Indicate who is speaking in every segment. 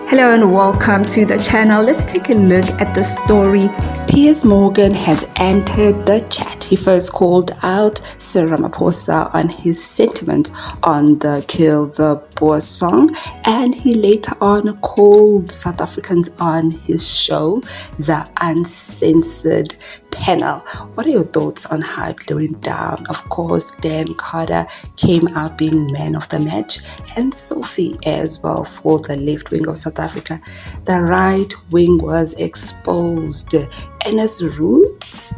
Speaker 1: Hello and welcome to the channel. Let's take a look at the story. Piers Morgan has entered the chat. He first called out Sir Ramaphosa on his sentiment on the Kill the Boer song, and he later on called South Africans on his show, the Uncensored Panel. What are your thoughts on how it went down? Of course, Dan Carter came out being man of the match, and Sophie as well for the left wing of South Africa. The right wing was exposed. Ernst Roets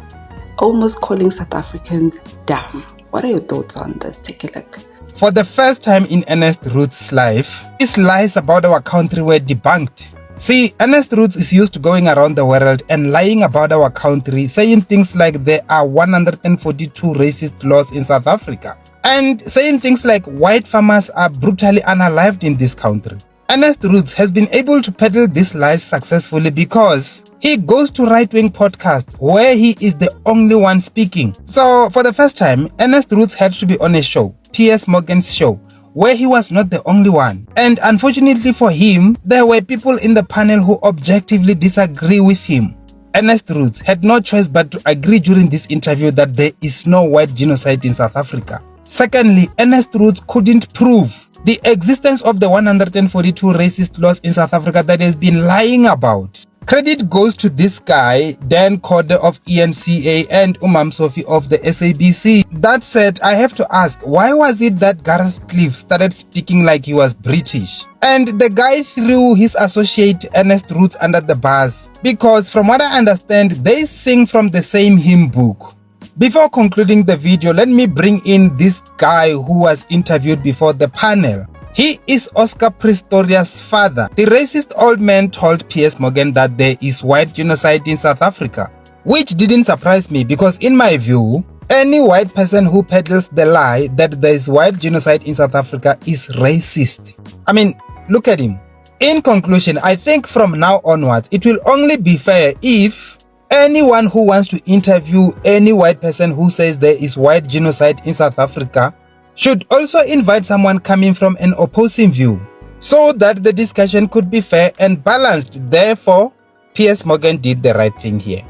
Speaker 1: almost calling South Africans dumb. What are your thoughts on this? Take a look.
Speaker 2: For the first time in Ernst Roets' life, his lies about our country were debunked. See, Ernst Roets is used to going around the world and lying about our country, saying things like there are 142 racist laws in South Africa, and saying things like white farmers are brutally unalived in this country. Ernst Roets has been able to peddle these lies successfully because he goes to right-wing podcasts where he is the only one speaking. So for the first time, Ernst Roets had to be on a show, Piers Morgan's show, where he was not the only one. And unfortunately for him, there were people in the panel who objectively disagree with him. Ernst Roets had no choice but to agree during this interview that there is no white genocide in South Africa. Secondly, Ernst Roets couldn't prove the existence of the 142 racist laws in South Africa that he has been lying about. Credit goes to this guy, Dan Carter of ENCA and Sophie of the SABC. That said, I have to ask, why was it that Gareth Cliff started speaking like he was British? And the guy threw his associate Ernst Roets under the bus, because from what I understand, they sing from the same hymn book. Before concluding the video, let me bring in this guy who was interviewed before the panel. He is Oscar Pistorius' father. The racist old man told Piers Morgan that there is white genocide in South Africa, which didn't surprise me because in my view, any white person who peddles the lie that there is white genocide in South Africa is racist. I mean, look at him. In conclusion, I think from now onwards, it will only be fair if anyone who wants to interview any white person who says there is white genocide in South Africa should also invite someone coming from an opposing view, so that the discussion could be fair and balanced. Therefore, Piers Morgan did the right thing here.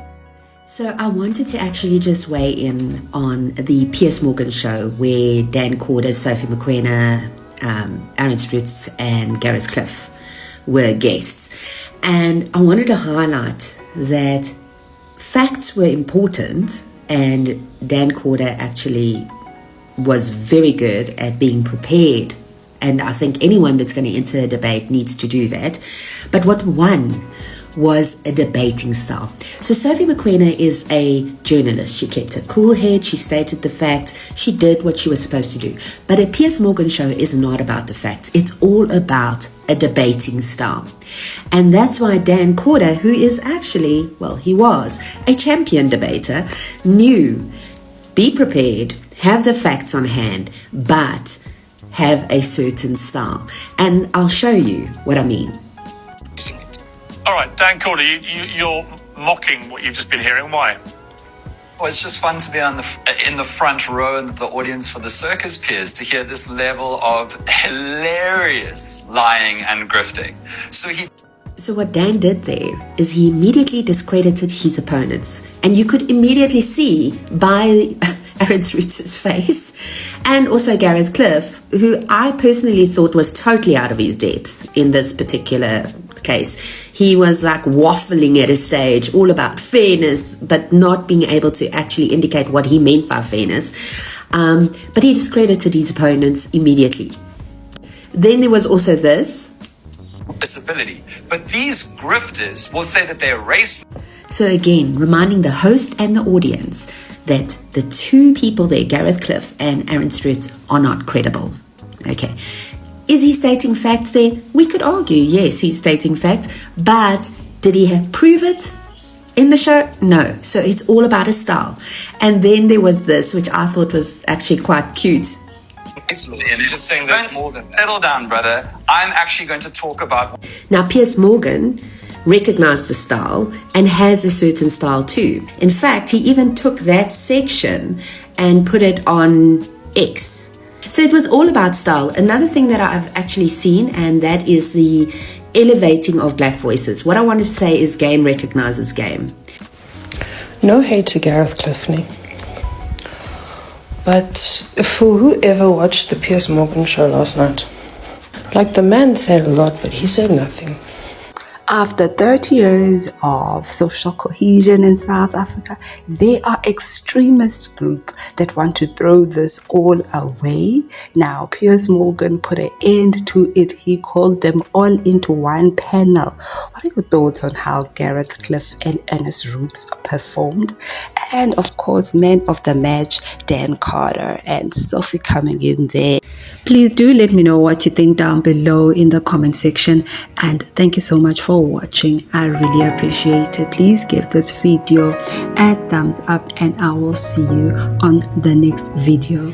Speaker 3: So I wanted to actually just weigh in on the Piers Morgan show where Dan Carter, Sophie Mokoena, Ernst, and Gareth Cliff were guests. And I wanted to highlight that facts were important, and Dan Carter actually was very good at being prepared, and I think anyone that's going to enter a debate needs to do that. But what won was a debating style. So Sophie Mokoena is a journalist. She kept a cool head, she stated the facts, she did what she was supposed to do. But a Piers Morgan show is not about the facts, it's all about a debating style. And that's why Dan Carter, who is actually, well, he was a champion debater, knew, be prepared, have the facts on hand, but have a certain style. And I'll show you what I mean.
Speaker 4: All right, Dan Carter, you're mocking what you've just been hearing. Why?
Speaker 5: Well, it's just fun to be in the front row of the audience for the circus Piers to hear this level of hilarious lying and grifting. So
Speaker 3: what Dan did there is he immediately discredited his opponents. And you could immediately see by Ernst Roets' face, and also Gareth Cliff, who I personally thought was totally out of his depth in this particular case. He was like waffling at a stage all about fairness, but not being able to actually indicate what he meant by fairness. But he discredited his opponents immediately. Then there was also this.
Speaker 5: Disability. But these grifters will say that they're racist.
Speaker 3: So again, reminding the host and the audience that the two people there, Gareth Cliff and Ernst Roets, are not credible. Okay. Is he stating facts there? We could argue, yes, he's stating facts, but did he prove it in the show? No. So it's all about a style. And then there was this, which I thought was actually quite cute.
Speaker 5: And just saying that's more than that. Settle down, brother. I'm actually going to talk about...
Speaker 3: Now, Piers Morgan recognized the style and has a certain style too. In fact, he even took that section and put it on X. So it was all about style. Another thing that I've actually seen, and that is the elevating of black voices. What I want to say is game recognizes game.
Speaker 6: No hate to Gareth Cliff, but for whoever watched the Piers Morgan show last night, like, the man said a lot, but he said nothing.
Speaker 1: After 30 years of social cohesion in South Africa, there are extremist groups that want to throw this all away. Now, Piers Morgan put an end to it. He called them all into one panel. What are your thoughts on how Gareth Cliff and Ernst Roets performed? And of course, man of the match, Dan Carter and Sophie coming in there. Please do let me know what you think down below in the comment section, and thank you so much for watching. I really appreciate it. Please give this video a thumbs up and I will see you on the next video.